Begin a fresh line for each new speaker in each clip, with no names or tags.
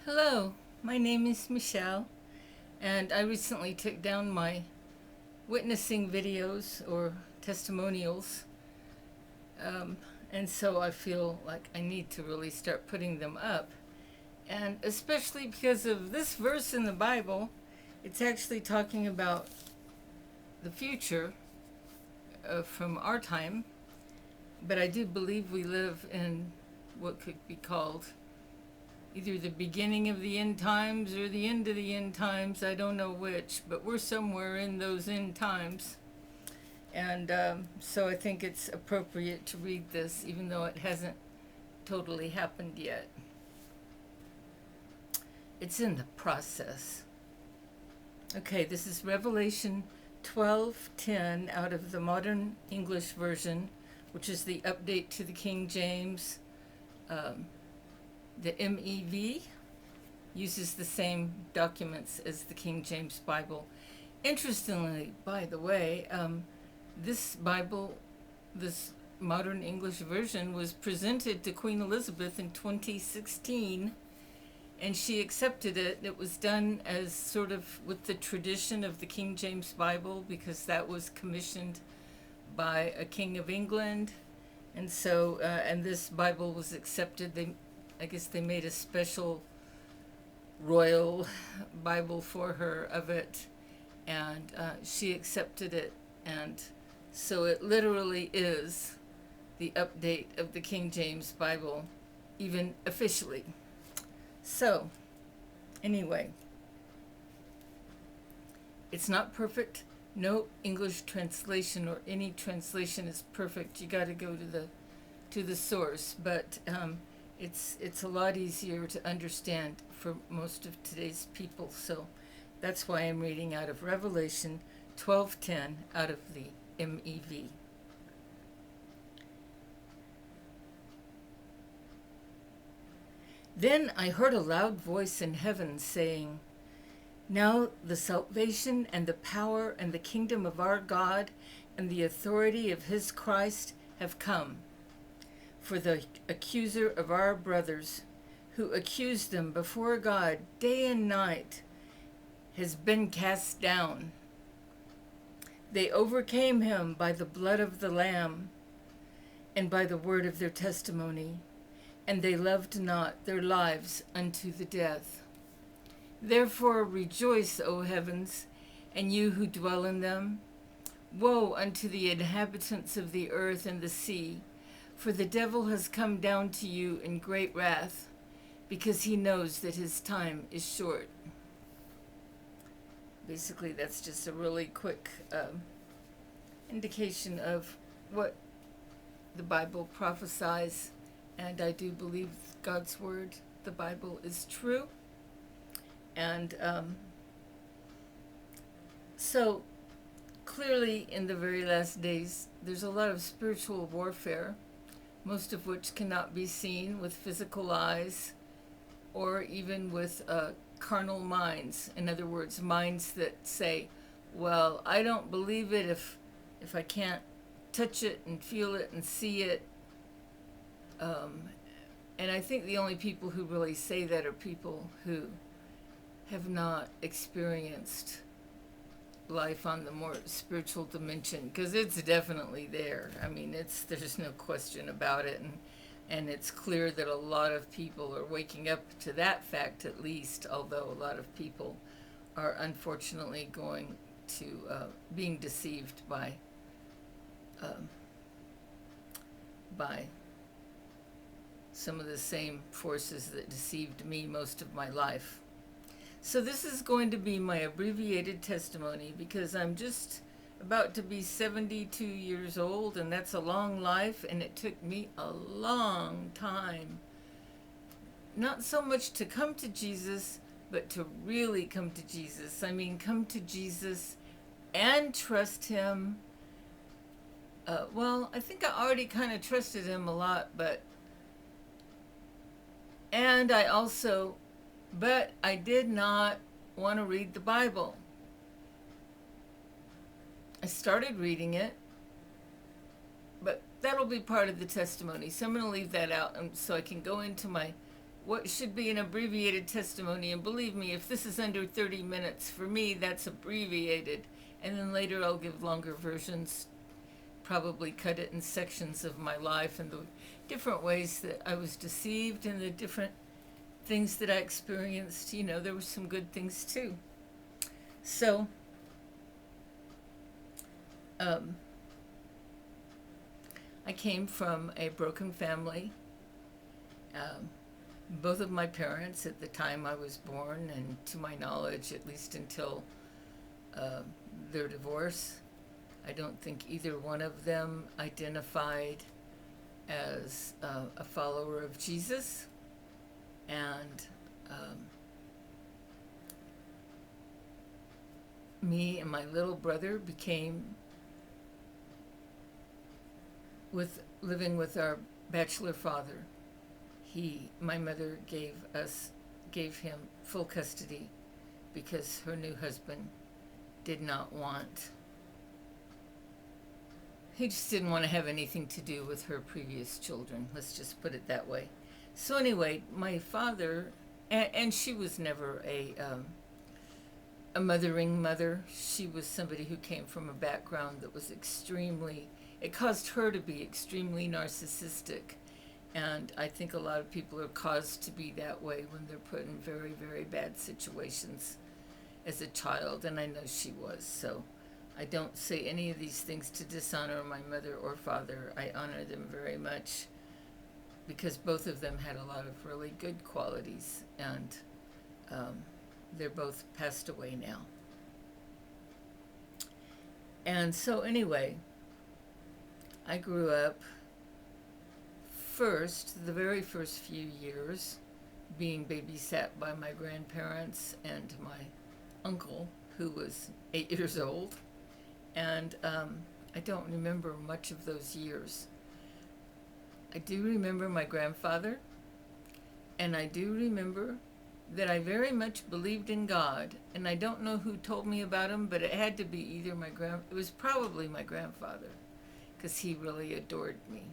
Hello, my name is Michelle, and I recently took down my witnessing videos or testimonials, um, and so I feel like I need to really start putting them up. And especially because of this verse in the Bible, it's actually talking about the future from our time, but I do believe we live in what could be called either the beginning of the end times or the end of the end times. I don't know which, but we're somewhere in those end times. And so I think it's appropriate to read this, even though it hasn't totally happened yet. It's in the process. Okay, this is Revelation 12:10 out of the Modern English Version, which is the update to the King James. The MEV uses the same documents as the King James Bible. Interestingly, by the way, this Bible, this Modern English Version, was presented to Queen Elizabeth in 2016, and she accepted it. It was done as sort of with the tradition of the King James Bible, because that was commissioned by a king of England. And so, and this Bible was accepted. I guess they made a special royal Bible for her of it, and she accepted it. And so it literally is the update of the King James Bible, even officially. So, anyway, it's not perfect. No English translation or any translation is perfect. You got to go to the source, but it's a lot easier to understand for most of today's people. So that's why I'm reading out of Revelation 12:10 out of the MEV. Then I heard a loud voice in heaven saying, "Now the salvation and the power and the kingdom of our God and the authority of his Christ have come. For the accuser of our brothers, who accused them before God day and night, has been cast down. They overcame him by the blood of the Lamb and by the word of their testimony, and they loved not their lives unto the death. Therefore rejoice, O heavens, and you who dwell in them. Woe unto the inhabitants of the earth and the sea, for the devil has come down to you in great wrath, because he knows that his time is short." Basically, that's just a really quick indication of what the Bible prophesies, and I do believe God's word, the Bible, is true. And so clearly in the very last days, there's a lot of spiritual warfare, most of which cannot be seen with physical eyes or even with carnal minds. In other words, minds that say, well, I don't believe it if I can't touch it and feel it and see it. And I think the only people who really say that are people who have not experienced life on the more spiritual dimension, because it's definitely there. I mean, there's no question about it, and it's clear that a lot of people are waking up to that fact, at least, although a lot of people are unfortunately going to being deceived by some of the same forces that deceived me most of my life. So this is going to be my abbreviated testimony, because I'm just about to be 72 years old, and that's a long life, and it took me a long time, not so much to come to Jesus, but to really come to Jesus. I mean, come to Jesus and trust him. Well, I think I already kind of trusted him a lot, but I did not want to read the Bible. I started reading it, but that'll be part of the testimony. So I'm going to leave that out so I can go into my what should be an abbreviated testimony. And believe me, if this is under 30 minutes, for me, that's abbreviated. And then later I'll give longer versions, probably cut it in sections of my life and the different ways that I was deceived and the different things that I experienced. You know, there were some good things too. So, I came from a broken family. Both of my parents at the time I was born, and to my knowledge, at least until their divorce, I don't think either one of them identified as a follower of Jesus. And me and my little brother became living with our bachelor father. My mother gave him full custody because her new husband did not want, he just didn't want to have anything to do with her previous children. Let's just put it that way. So anyway, my father, and she was never a mothering mother. She was somebody who came from a background that was it caused her to be extremely narcissistic. And I think a lot of people are caused to be that way when they're put in very, very bad situations as a child, and I know she was. So I don't say any of these things to dishonor my mother or father. I honor them very much because both of them had a lot of really good qualities, and they're both passed away now. And so anyway, I grew up the very first few years, being babysat by my grandparents and my uncle, who was 8 years old. And I don't remember much of those years. I do remember my grandfather, and I do remember that I very much believed in God, and I don't know who told me about him, but it had to be either it was probably my grandfather, because he really adored me.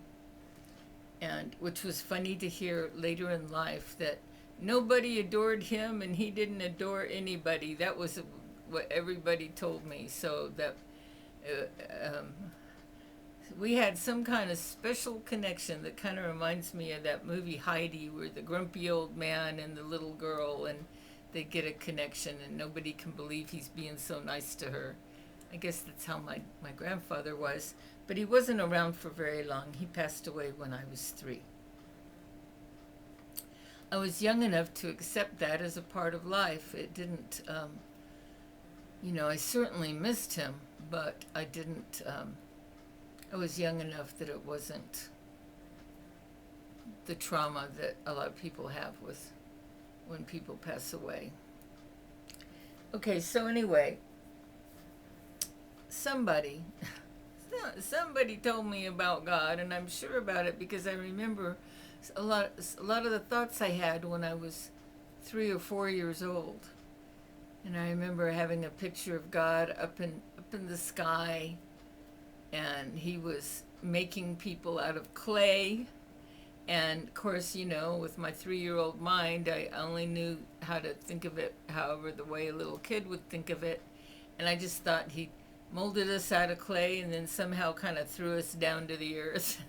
And which was funny to hear later in life, that nobody adored him and he didn't adore anybody. That was what everybody told me. So that we had some kind of special connection that kind of reminds me of that movie Heidi, where the grumpy old man and the little girl, and they get a connection and nobody can believe he's being so nice to her. I guess that's how my grandfather was. But he wasn't around for very long. He passed away when I was 3. I was young enough to accept that as a part of life. It didn't, I certainly missed him, but I didn't, I was young enough that it wasn't the trauma that a lot of people have with when people pass away. Okay, so anyway, somebody told me about God, and I'm sure about it because I remember a lot of the thoughts I had when I was 3 or 4 years old. And I remember having a picture of God up in the sky, and he was making people out of clay. And of course, with my 3-year-old mind, I only knew how to think of it however the way a little kid would think of it. And I just thought he molded us out of clay and then somehow kind of threw us down to the earth.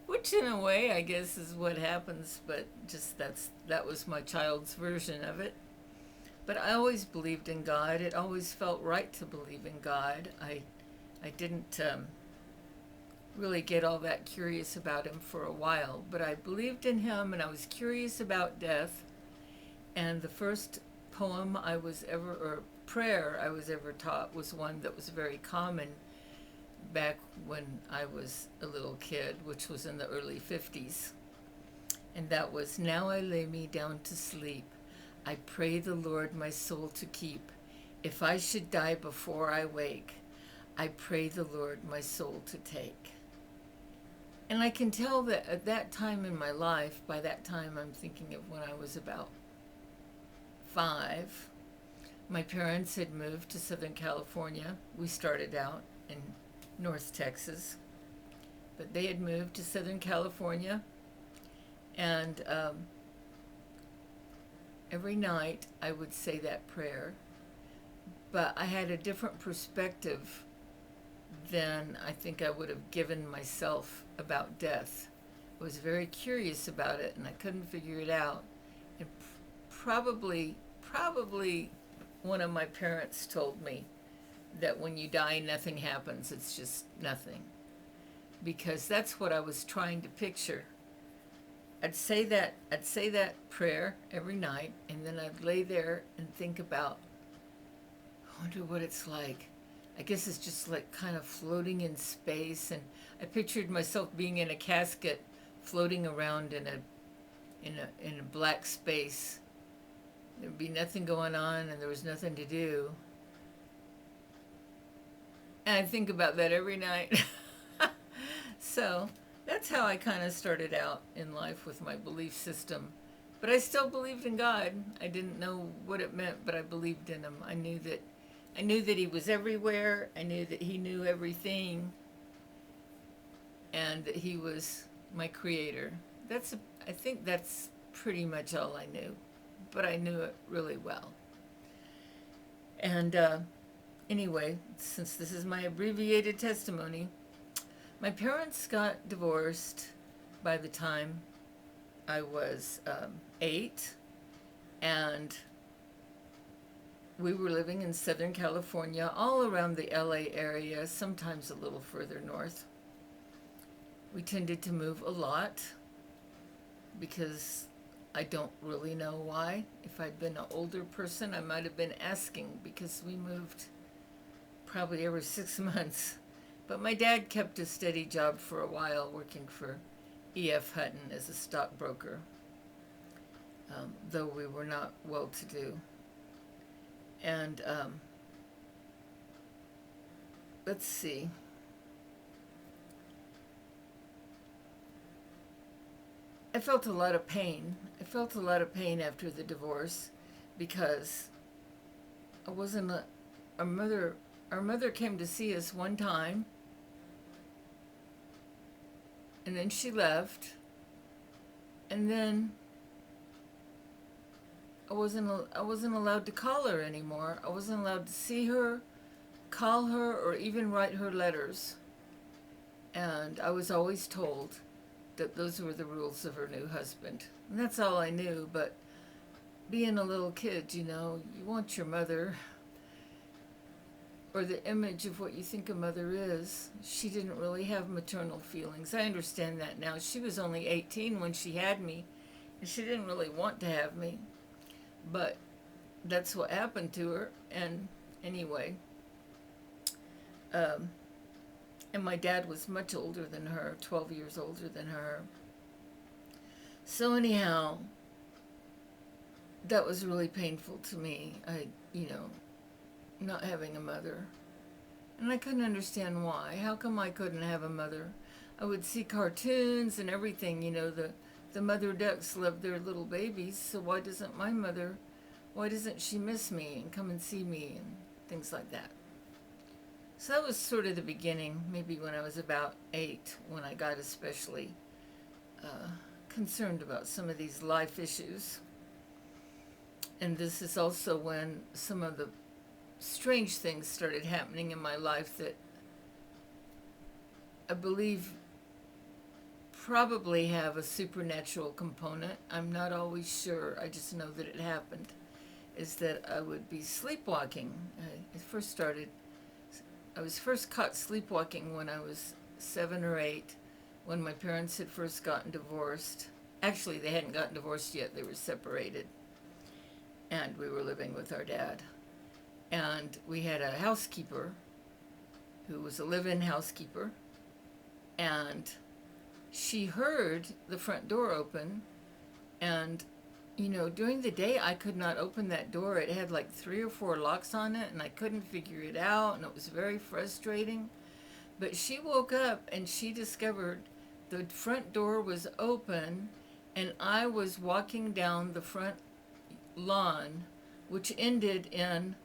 Which in a way, I guess, is what happens, but just that was my child's version of it. But I always believed in God. It always felt right to believe in God. I didn't really get all that curious about him for a while, but I believed in him, and I was curious about death. And the first poem prayer I was ever taught was one that was very common back when I was a little kid, which was in the early 50s. And that was, "Now I lay me down to sleep. I pray the Lord my soul to keep. If I should die before I wake, I pray the Lord my soul to take." And I can tell that at that time in my life, by that time I'm thinking of when I was about 5, my parents had moved to Southern California. We started out in North Texas, but they had moved to Southern California, and every night I would say that prayer, but I had a different perspective than I think I would have given myself about death. I was very curious about it and I couldn't figure it out. And probably one of my parents told me that when you die, nothing happens. It's just nothing. Because that's what I was trying to picture. I'd say that prayer every night, and then I'd lay there and think about, I wonder what it's like. I guess it's just like kind of floating in space, and I pictured myself being in a casket, floating around in a black space. There'd be nothing going on, and there was nothing to do. And I think about that every night. So that's how I kind of started out in life with my belief system. But I still believed in God. I didn't know what it meant, but I believed in him. I knew that he was everywhere. I knew that he knew everything, and that he was my creator. I think that's pretty much all I knew, but I knew it really well. And anyway, since this is my abbreviated testimony, my parents got divorced by the time I was 8, and we were living in Southern California, all around the LA area, sometimes a little further north. We tended to move a lot because I don't really know why. If I'd been an older person, I might have been asking, because we moved probably every 6 months. But my dad kept a steady job for a while, working for E.F. Hutton as a stockbroker, though we were not well-to-do. And let's see. I felt a lot of pain. I felt a lot of pain after the divorce, because I wasn't our mother came to see us one time, and then she left, and then I wasn't allowed to call her anymore. I wasn't allowed to see her, call her, or even write her letters. And I was always told that those were the rules of her new husband. And that's all I knew, but being a little kid, you want your mother, or the image of what you think a mother is. She didn't really have maternal feelings. I understand that now. She was only 18 when she had me, and she didn't really want to have me. But that's what happened to her. And anyway, and my dad was much older than her, 12 years older than her. So anyhow, that was really painful to me. Not having a mother. And I couldn't understand why. How come I couldn't have a mother? I would see cartoons and everything, the mother ducks love their little babies, so why doesn't she miss me and come and see me and things like that? So that was sort of the beginning, maybe when I was about 8, when I got especially concerned about some of these life issues. And this is also when some of the strange things started happening in my life that I believe probably have a supernatural component. I'm not always sure. I just know that it happened. Is that I would be sleepwalking. I was first caught sleepwalking when I was 7 or 8, when my parents had first gotten divorced. Actually, they hadn't gotten divorced yet. They were separated. And we were living with our dad. And we had a housekeeper who was a live-in housekeeper. And she heard the front door open. And, during the day, I could not open that door. It had like 3 or 4 locks on it, and I couldn't figure it out. And it was very frustrating. But she woke up and she discovered the front door was open, and I was walking down the front lawn, which ended in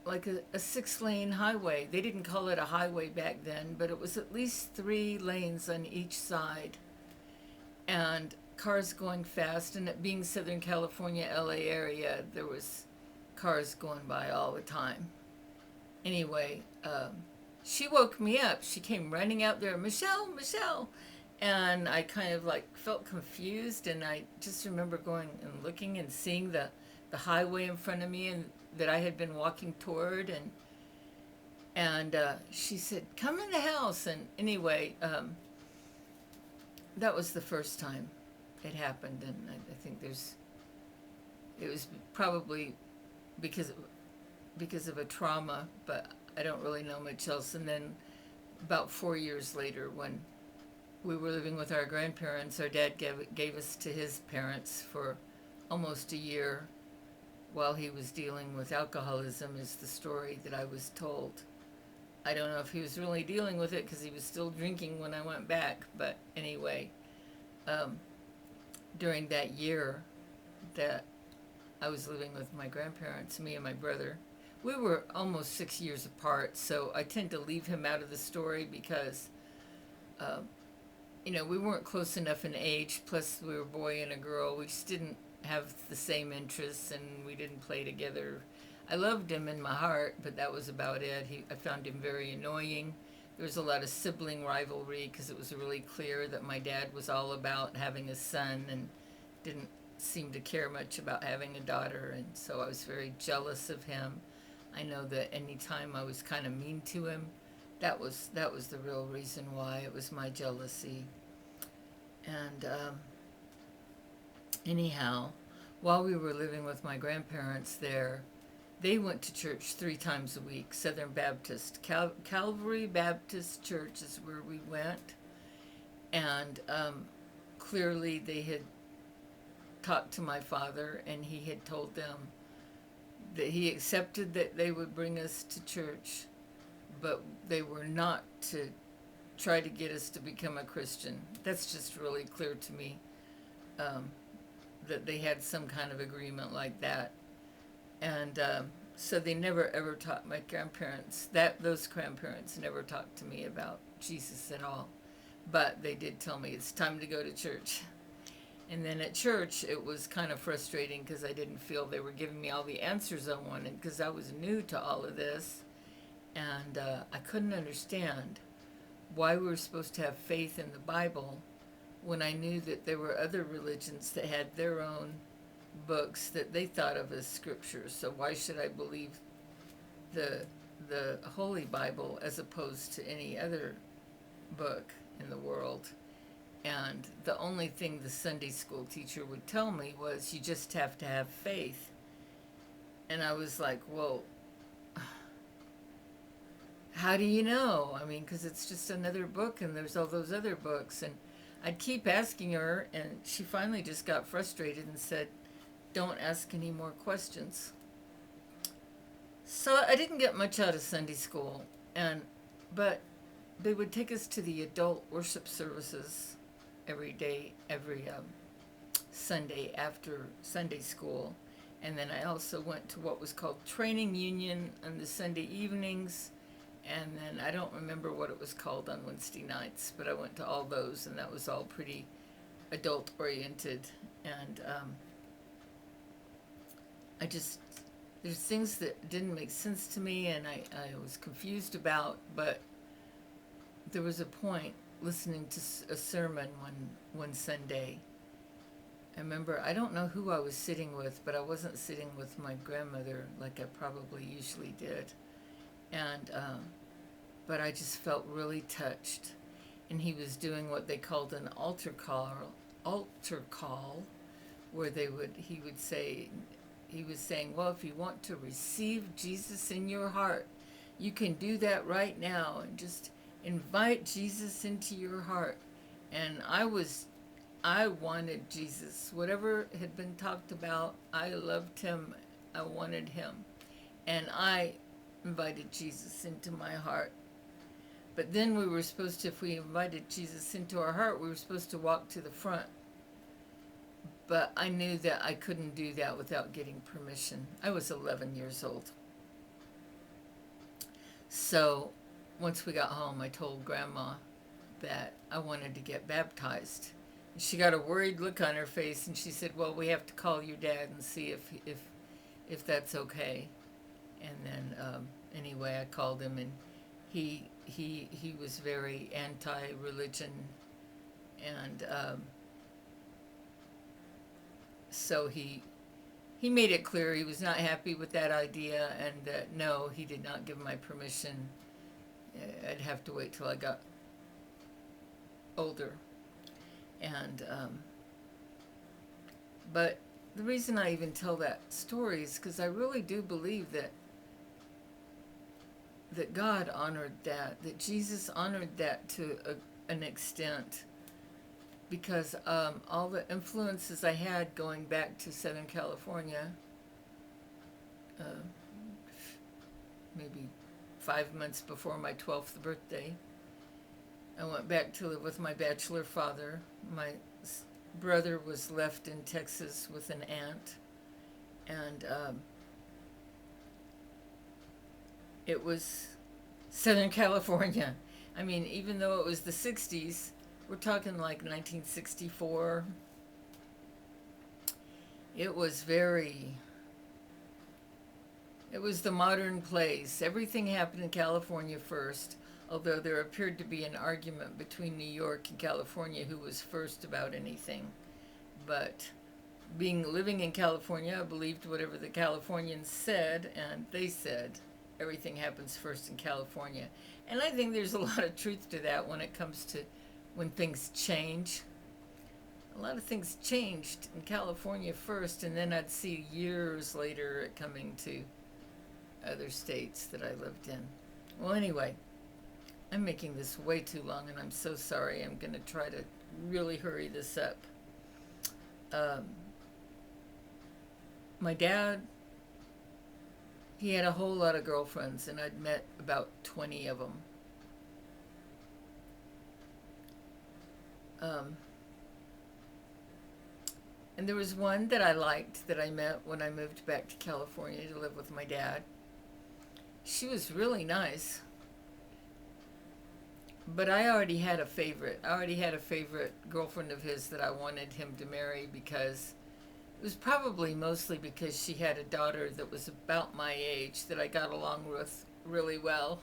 like a 6-lane highway. They didn't call it a highway back then, but it was at least 3 lanes on each side. And cars going fast, and it being Southern California, LA area, there was cars going by all the time. Anyway, she woke me up. She came running out there, Michelle, Michelle. And I kind of like felt confused, and I just remember going and looking and seeing the highway in front of me and that I had been walking toward, and she said, "Come in the house." And anyway, that was the first time it happened, and I think it was probably because of a trauma, but I don't really know much else. And then about 4 years later, when we were living with our grandparents, our dad gave us to his parents for almost a year while he was dealing with alcoholism, is the story that I was told. I don't know if he was really dealing with it because he was still drinking when I went back, but anyway, during that year that I was living with my grandparents, me and my brother, we were almost 6 years apart, so I tend to leave him out of the story because we weren't close enough in age, plus we were a boy and a girl. We just didn't have the same interests, and we didn't play together. I loved him in my heart, but that was about it. I found him very annoying. There was a lot of sibling rivalry because it was really clear that my dad was all about having a son and didn't seem to care much about having a daughter, and so I was very jealous of him. I know that any time I was kind of mean to him, that was the real reason why. It was my jealousy. And anyhow, while we were living with my grandparents there, they went to church 3 times a week. Southern Baptist, Calvary Baptist Church is where we went. And clearly they had talked to my father, and he had told them that he accepted that they would bring us to church, but they were not to try to get us to become a Christian. That's just really clear to me, that they had some kind of agreement like that. And so they never ever taught my grandparents, those grandparents never talked to me about Jesus at all. But they did tell me it's time to go to church. And then at church, it was kind of frustrating because I didn't feel they were giving me all the answers I wanted, because I was new to all of this. And I couldn't understand why we were supposed to have faith in the Bible when I knew that there were other religions that had their own books that they thought of as scriptures. So why should I believe the Holy Bible as opposed to any other book in the world? And the only thing the Sunday school teacher would tell me was, you just have to have faith. And I was like, well, how do you know? I mean, because it's just another book, and there's all those other books. And I'd keep asking her, and she finally just got frustrated and said, don't ask any more questions. So I didn't get much out of Sunday school, but they would take us to the adult worship services every day, every Sunday after Sunday school. And then I also went to what was called Training Union on the Sunday evenings. And then I don't remember what it was called on Wednesday nights, but I went to all those, and that was all pretty adult oriented. And there's things that didn't make sense to me, and I was confused about, but there was a point listening to a sermon one Sunday. I remember, I don't know who I was sitting with, but I wasn't sitting with my grandmother like I probably usually did. And but I just felt really touched. And he was doing what they called an altar call, where he was saying, well, if you want to receive Jesus in your heart, you can do that right now, and just invite Jesus into your heart. And I wanted Jesus. Whatever had been talked about, I loved him. I wanted him. And I invited Jesus into my heart. But then we were supposed to, if we invited Jesus into our heart, we were supposed to walk to the front. But I knew that I couldn't do that without getting permission. I was 11 years old. So once we got home, I told Grandma that I wanted to get baptized. She got a worried look on her face, and she said, "Well, we have to call your dad and see if that's okay." And then anyway, I called him, and he was very anti-religion, and so he made it clear he was not happy with that idea, and that no, he did not give my permission. I'd have to wait till I got older, and but the reason I even tell that story is because I really do believe that God honored that Jesus honored that to an extent, because all the influences I had going back to Southern California, uh, maybe 5 months before my 12th birthday, I went back to live with my bachelor father. My brother was left in Texas with an aunt, and it was Southern California. I mean, even though it was the 60s, we're talking like 1964. It was the modern place. Everything happened in California first, although there appeared to be an argument between New York and California who was first about anything. But living in California, I believed whatever the Californians said, and they said everything happens first in California. And I think there's a lot of truth to that when it comes to when things change. A lot of things changed in California first, and then I'd see years later it coming to other states that I lived in. Well, anyway, I'm making this way too long, and I'm so sorry. I'm going to try to really hurry this up. My dad, he had a whole lot of girlfriends, and I'd met about 20 of them. And there was one that I liked that I met when I moved back to California to live with my dad. She was really nice. But I already had a favorite. I already had a favorite girlfriend of his that I wanted him to marry, because it was probably mostly because she had a daughter that was about my age that I got along with really well.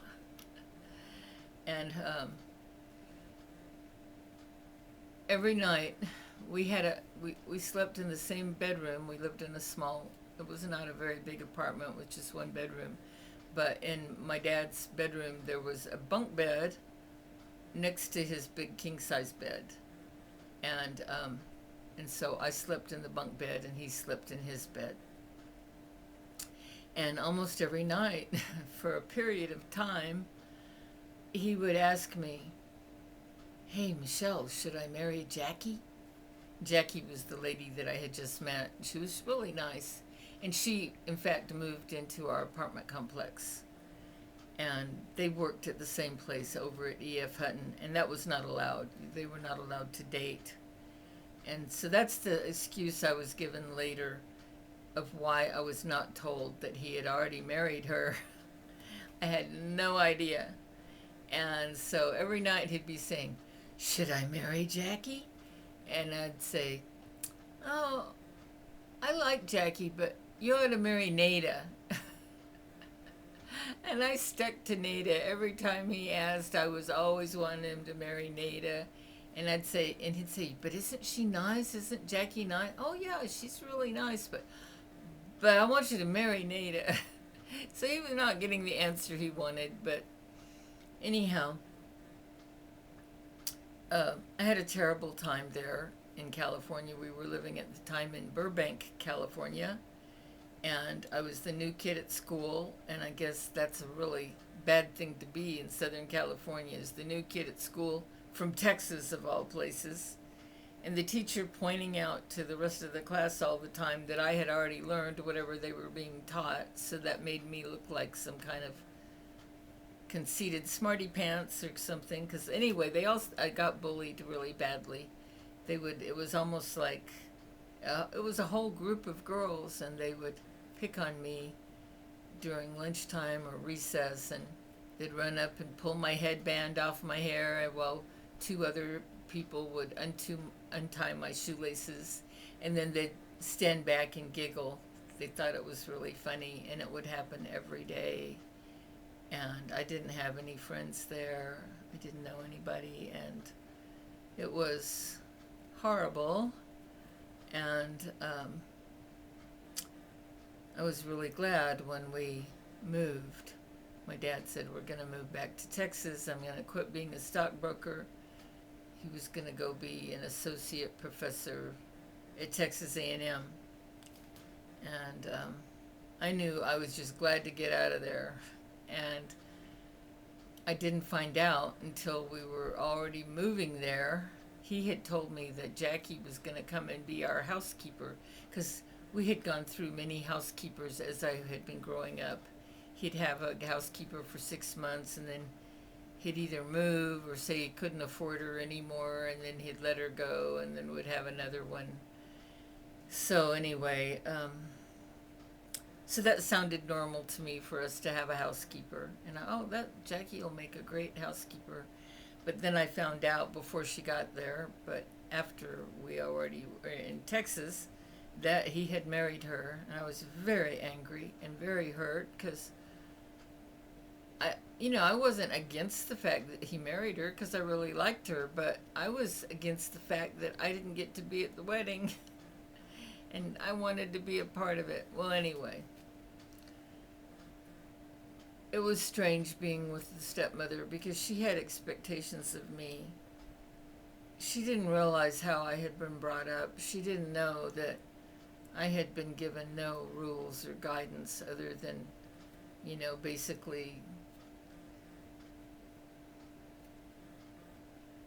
And every night we slept in the same bedroom. We lived in a small, it was not a very big apartment with just one bedroom. But in my dad's bedroom there was a bunk bed next to his big king-size bed, and so I slept in the bunk bed and he slept in his bed. And almost every night, for a period of time, he would ask me, "Hey, Michelle, should I marry Jackie?" Jackie was the lady that I had just met. She was really nice, and she, in fact, moved into our apartment complex. And they worked at the same place over at E.F. Hutton, and that was not allowed. They were not allowed to date. And so that's the excuse I was given later of why I was not told that he had already married her. I had no idea. And so every night he'd be saying, "Should I marry Jackie?" And I'd say, "Oh, I like Jackie, but you ought to marry Nada." And I stuck to Nada. Every time he asked, I was always wanting him to marry Nada. And I'd say, and he'd say, "But isn't she nice? Isn't Jackie nice?" "Oh yeah, she's really nice, but I want you to marry Nada." So he was not getting the answer he wanted, but anyhow, I had a terrible time there in California. We were living at the time in Burbank, California. And I was the new kid at school, and I guess that's a really bad thing to be in Southern California, is the new kid at school from Texas, of all places. And the teacher pointing out to the rest of the class all the time that I had already learned whatever they were being taught, so that made me look like some kind of conceited smarty pants or something. Because anyway, I got bullied really badly. It was almost like, it was a whole group of girls, and they would pick on me during lunchtime or recess, and they'd run up and pull my headband off my hair while two other people would untie my shoelaces, and then they'd stand back and giggle. They thought it was really funny, and it would happen every day. And I didn't have any friends there. I didn't know anybody, and it was horrible. And I was really glad when we moved. My dad said, we're going to move back to Texas. I'm going to quit being a stockbroker. He was going to go be an associate professor at Texas A&M. And I knew I was just glad to get out of there. And I didn't find out until we were already moving there. He had told me that Jackie was going to come and be our housekeeper, because we had gone through many housekeepers as I had been growing up. He'd have a housekeeper for 6 months, and then he'd either move or say he couldn't afford her anymore, and then he'd let her go, and then would have another one. So anyway, so that sounded normal to me, for us to have a housekeeper. And that Jackie will make a great housekeeper. But then I found out before she got there, but after we already were in Texas, that he had married her. And I was very angry and very hurt, because I wasn't against the fact that he married her, because I really liked her, but I was against the fact that I didn't get to be at the wedding. And I wanted to be a part of it. Well, anyway, it was strange being with the stepmother, because she had expectations of me. She didn't realize how I had been brought up. She didn't know that I had been given no rules or guidance other than, basically,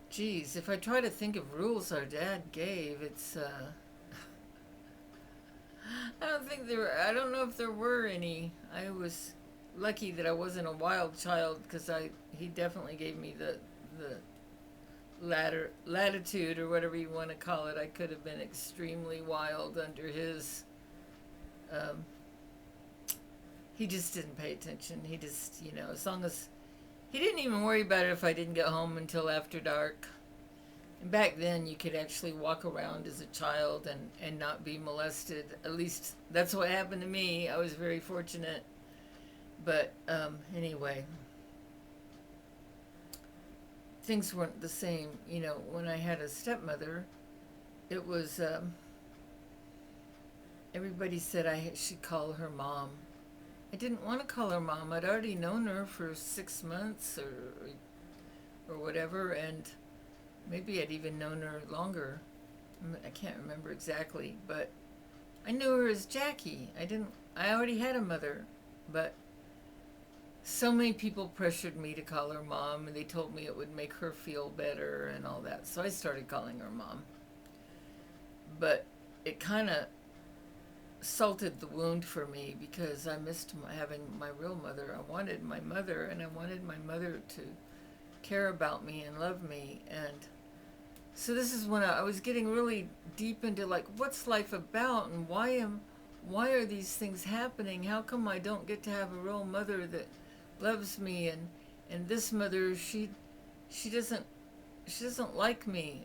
geez, if I try to think of rules our dad gave, it's, I don't know if there were any. I was lucky that I wasn't a wild child, because he definitely gave me the latitude, or whatever you want to call it. I could have been extremely wild under his. He just didn't pay attention. He just, as long as he didn't even worry about it if I didn't get home until after dark. And back then, you could actually walk around as a child and not be molested. At least that's what happened to me. I was very fortunate. But anyway, things weren't the same. When I had a stepmother, it was, everybody said I should call her mom. I didn't want to call her mom. I'd already known her for 6 months or whatever, and maybe I'd even known her longer. I can't remember exactly, but I knew her as Jackie. I already had a mother, but so many people pressured me to call her mom, and they told me it would make her feel better and all that. So I started calling her mom. But it kind of salted the wound for me, because I missed having my real mother. I wanted my mother, and I wanted my mother to care about me and love me. And so this is when I was getting really deep into, like, what's life about, and why are these things happening? How come I don't get to have a real mother that loves me? And this mother, she doesn't like me.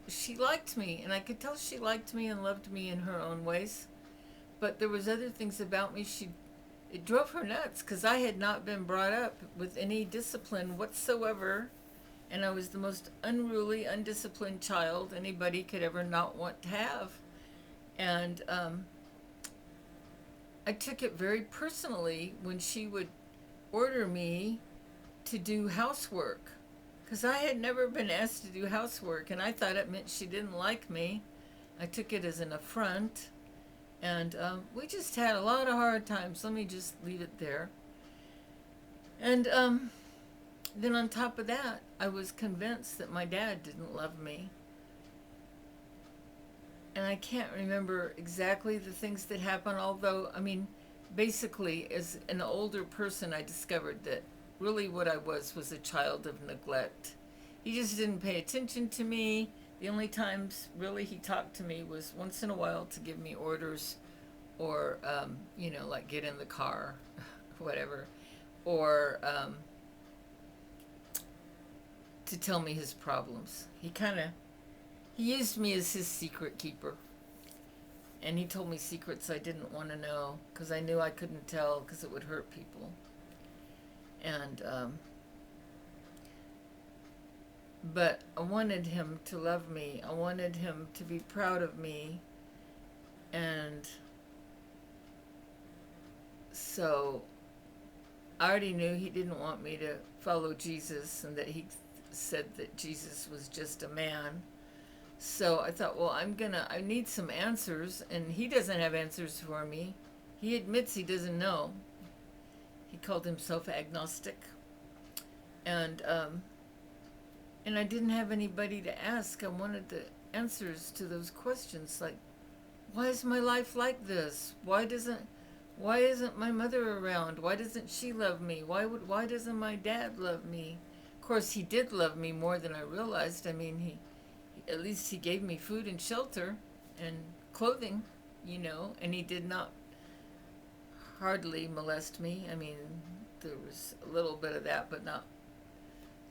She liked me, and I could tell she liked me and loved me in her own ways. But there was other things about me. It drove her nuts, because I had not been brought up with any discipline whatsoever, and I was the most unruly, undisciplined child anybody could ever not want to have. And I took it very personally when she would order me to do housework, because I had never been asked to do housework, and I thought it meant she didn't like me. I took it as an affront, and we just had a lot of hard times. Let me just leave it there. And then on top of that, I was convinced that my dad didn't love me. And I can't remember exactly the things that happened, although, basically, as an older person, I discovered that really what I was a child of neglect. He just didn't pay attention to me. The only times, really, he talked to me was once in a while to give me orders, or, like get in the car, whatever. Or to tell me his problems. He used me as his secret keeper. And he told me secrets I didn't want to know because I knew I couldn't tell because it would hurt people. And, but I wanted him to love me. I wanted him to be proud of me. And so I already knew he didn't want me to follow Jesus and that he said that Jesus was just a man. So I thought, well, I need some answers, and he doesn't have answers for me. He admits he doesn't know. He called himself agnostic. And I didn't have anybody to ask. I wanted the answers to those questions, like, why is my life like this? Why isn't my mother around? Why doesn't she love me? Why doesn't my dad love me? Of course, he did love me more than I realized. I mean, at least he gave me food and shelter and clothing, and he did not hardly molest me. I mean, there was a little bit of that, but not,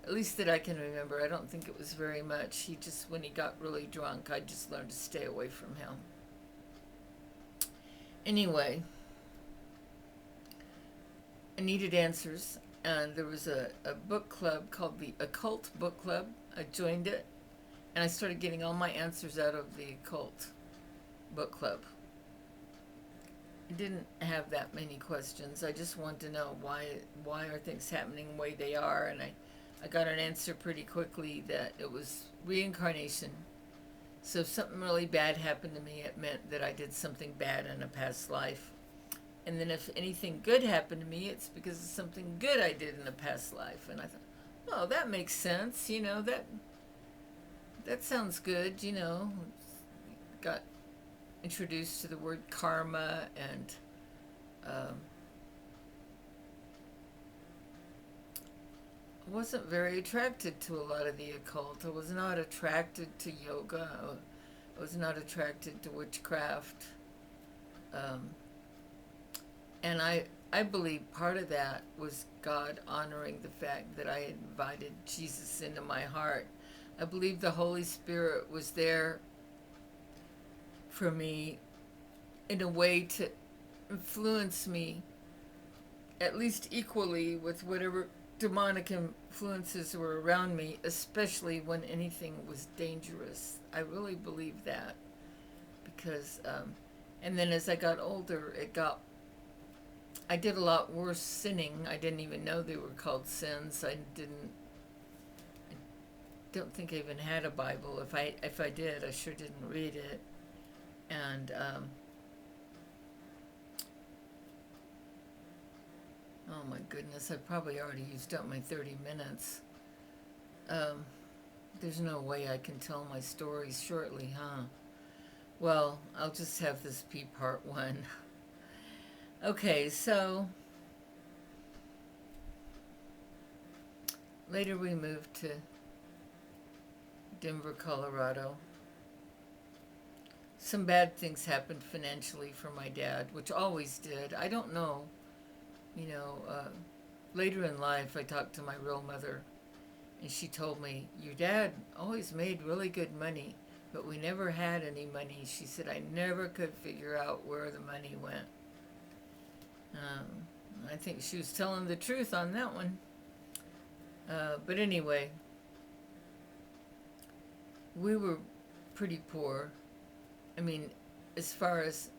at least that I can remember. I don't think it was very much. When he got really drunk, I just learned to stay away from him. Anyway, I needed answers, and there was a book club called the Occult Book Club. I joined it, and I started getting all my answers out of the Occult Book Club. I didn't have that many questions. I just wanted to know why are things happening the way they are, and I got an answer pretty quickly that it was reincarnation. So if something really bad happened to me, it meant that I did something bad in a past life. And then if anything good happened to me, it's because of something good I did in a past life. And I thought, oh, that makes sense. That sounds good. Got introduced to the word karma, and I wasn't very attracted to a lot of the occult. I was not attracted to yoga. I was not attracted to witchcraft. And I believe part of that was God honoring the fact that I had invited Jesus into my heart. I believe the Holy Spirit was there for me in a way to influence me at least equally with whatever demonic influences were around me, especially when anything was dangerous. I really believe that because, and then as I got older, I did a lot worse sinning. I didn't even know they were called sins. I don't think I even had a Bible. If I did, I sure didn't read it. And oh my goodness, I probably already used up my 30 minutes. There's no way I can tell my stories shortly, huh? Well, I'll just have this be part one. Okay, so later we moved to Denver, Colorado. Some bad things happened financially for my dad, which always did. I don't know. Later in life, I talked to my real mother, and she told me, your dad always made really good money, but we never had any money. She said, I never could figure out where the money went. I think she was telling the truth on that one. But anyway, we were pretty poor. I mean, as far as,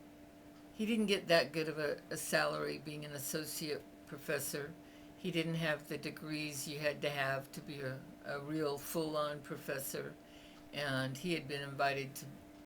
he didn't get that good of a salary being an associate professor. He didn't have the degrees you had to be a real full-on professor. And he had been invited to